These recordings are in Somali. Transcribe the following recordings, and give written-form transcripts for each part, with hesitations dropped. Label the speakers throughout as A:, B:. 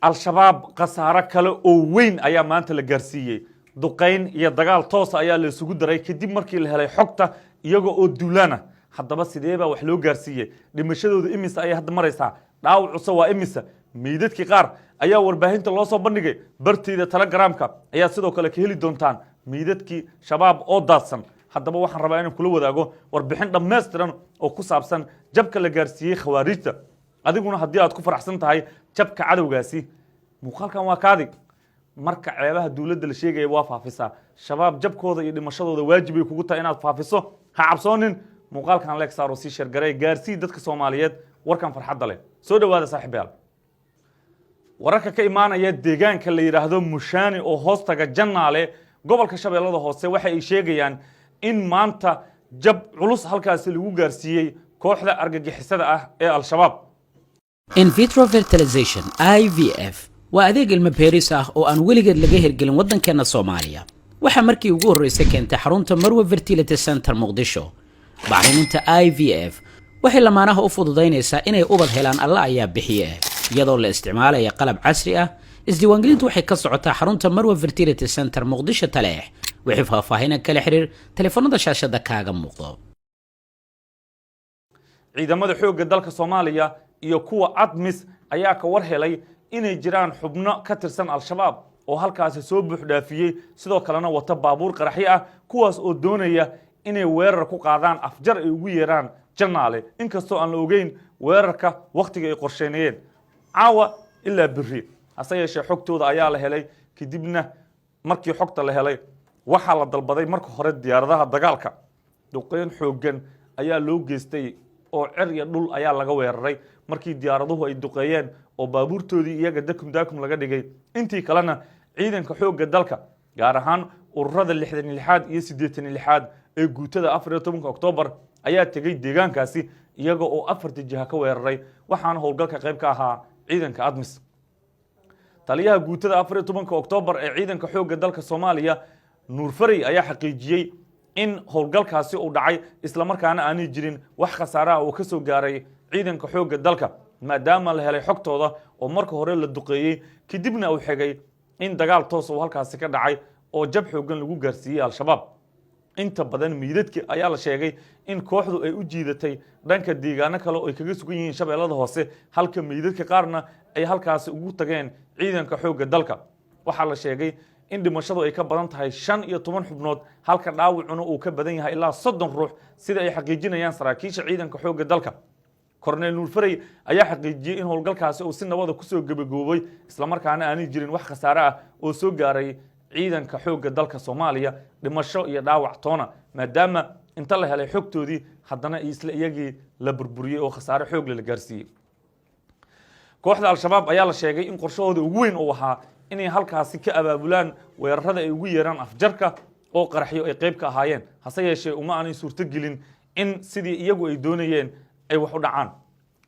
A: al-shabaab khasaare kale oo weyn ayaa maanta la gaarsiiyey duqayn iyo dagaal toos ayaa la isugu daray kadib markii la helay xogta iyaga oo duulaana haddaba sidee baa wax loo gaarsiiyey dhimashadooda imisa ayay hadda maraysaa dhaawacuse waa imisa meydadkii qaar ayaa warbaahinta loo soo bandhigay barteyda telegramka ayaa sidoo kale ka heli doontaan meydadkii shabaab oo daadsan haddaba waxaan rabaa inaan kula wadaago warbixin dhammaystiran oo ku saabsan jabka la gaarsiiyey khawaarijta adiguna haddii aad ku faraxsan tahay jabka cadowgaasi muuqaalkan waa kaadi marka ceebaha dawladda la sheegaya waa faafisaa shabaab jabkooda iyo dhimashadooda waajib ay kugu tahay inaad faafiso ha cabsoonin muuqaalkan leeg saaro sii shargaray gaarsii dadka Soomaaliyeed warkan farxadda leh soo dhawaada saaxiibayaal wararka ka imaanaya deegaanka la yiraahdo Mushani oo hoostaga Jannaale gobolka Shabeellada Hoose waxa ay sheegayaan in maanta jab culus halkaas lagu gaarsiiyay kooxda argagixisada ah ee al-shabaab
B: in vitro fertilization IVF waa adeeg ilmo beeris ah oo aan weligeed laga hirgelin waddankeena Soomaaliya waxa markii ugu horeysay keentay xarunta Marwa Fertility Center Muqdisho bacriminta IVF waxay lamaanaha u fududaynaysaa inay ubad helaan alla ayaa bixiye iyadoo la isticmaalayo qalab casri ah isdiiwaangelintu waxay ka socotaa xarunta Marwa Fertility Center Muqdisho Taleex wixii faahfaahin kala xiriir telefoonada shaashada kaaga muuqdo
A: ciidamada xoogga dalka Soomaaliya iyo kuwa ADMIS ayaa ka war helay inay jiraan xubno ka tirsan al-shabaab oo halkaas soo buux dhaafiyay sidoo kalena wata baabuur qaraxyo ah kuwaas oo doonaya inay weerar ku qaadaan afjar ay ugu yeeraan Jannaale inkastoo aan la ogeyn weerarka waqtiga ay qorsheynayeen caawa ilaa birri hase yeeshee xogtooda ayaa la helay kadibna markii xogta la helay waxa la dalbaday marka hore diyaaradaha dagaalka duqeyn xoogan ayaa loo geystay oo cir iyo dhul ayaa laga weeraray markii diyaaraduhu ay duqeeyeen oo baabuurtoodii iyaga dakum laga dhigay intii kalena ciidanka xoogga dalka gaar ahaan ururada 66 iyo 86 ee guutada 14 Oktoobar ayaa tagay deegaankaasi iyaga oo afartii jiha ka weeraray waxaana howlgalka qayb ka ahaa ciidanka ADMIS taliyaha guutada 14 Oktoobar ee ciidanka xoogga dalka Soomaaliya Nuur Faray ayaa xaqiijiyay in howlgalkaasi uu dhacay isla markaana aanay jirin wax khasaare ah oo ka soo gaaray ciidanka xoogga dalka maadaama la helay xogtooda oo marka hore la duqeeyay kadibna uu xigay in dagaal toos oo halkaasi ka dhacay oo jab xoogan lagu gaarsiiyay al-shabaab inta badan meydadka ayaa la sheegay in kooxdu ay u jiidatay dhanka deegaano kale oo ay kaga sugan yihiin Shabeellada Hoose halka meydadka qaarna ay halkaasi ugu tageen ciidanka xoogga dalka waxa la sheegay in dhimashadu ay ka badan tahay 15 xubnood halka dhaawacuna uu ka badan yahay ilaa 30 ruux sida ay xaqiijinayaan saraakiisha ciidanka xoogga dalka Cornel Nuur Faray ayaa xaqiijiyay in howlgalkaasi uu si nabad ku soo gabagaboobay isla markaana aanay jirin wax khasaare ah oo soo gaaray ciidanka xoogga dalka Soomaaliya dhimasho iyo dhaawac toona maadaama inta la helay xogtoodii haddana isla iyagii la burburiyay oo khasaare xoog la gaarsiiyay kooxda al-shabaab ayaa la sheegay in qorshahooda ugu weyn uu ahaa inay halkaasi ka abaabulaan weerarada ay ugu yeeraan afjarka oo qaraxyo ay qayb ka ahaayeen hase yeeshee uma aanay suurto gelin in sidii iyagu ay doonayeen ay wax u dhacaan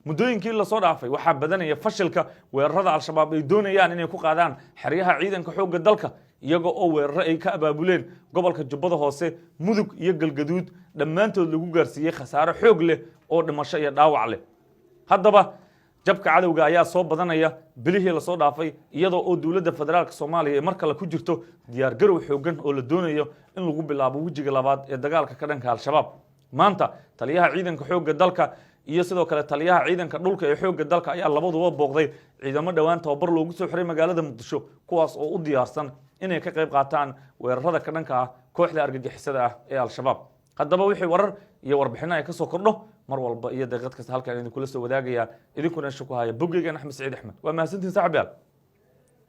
A: muddooyinkii la soo dhaafay waxaa badanaya fashilka weerarada al-shabaab ay doonayaan inay ku qaadaan xeryaha ciidanka xoogga dalka iyaga oo weeraro ay ka abaabuleen gobolka Jubbada Hoose Mudug iyo Galgaduud dhammaantood lagu gaarsiiyay khasaare xoog leh oo dhimasho iyo dhaawac leh haddaba jabka cadawga ayaa soo badanaya bilihii la soo dhaafay iyadoo oo dawladda federaalka Soomaaliya mar kale ku jirto diyaar garow xoogan oo la doonayo in lagu bilaabo wajiga labaad ee dagaalka ka dhanka al-shabaab maanta taliyaha ciidanka xoogga dalka iyo sidoo kale taliyaha ciidanka dhulka ee xoogga dalka ayaa labaduba booqday ciidamo dhawaan tababar loogu soo xiray magaalada Muqdisho kuwaas oo u diyaarsan inay ka qayb qaataan weerarada ka dhanka ah kooxda argagixisada ah ee al-shabaab haddaba wixii warar iyo warbixino ay ka soo kordho mar walba iyo daqiiqad kasta halkan idin kula soo wadaagaya idinkuna shaqo haya bogeygan Axmed Saciid Axmed waa mahadsantiin saaxiibayaal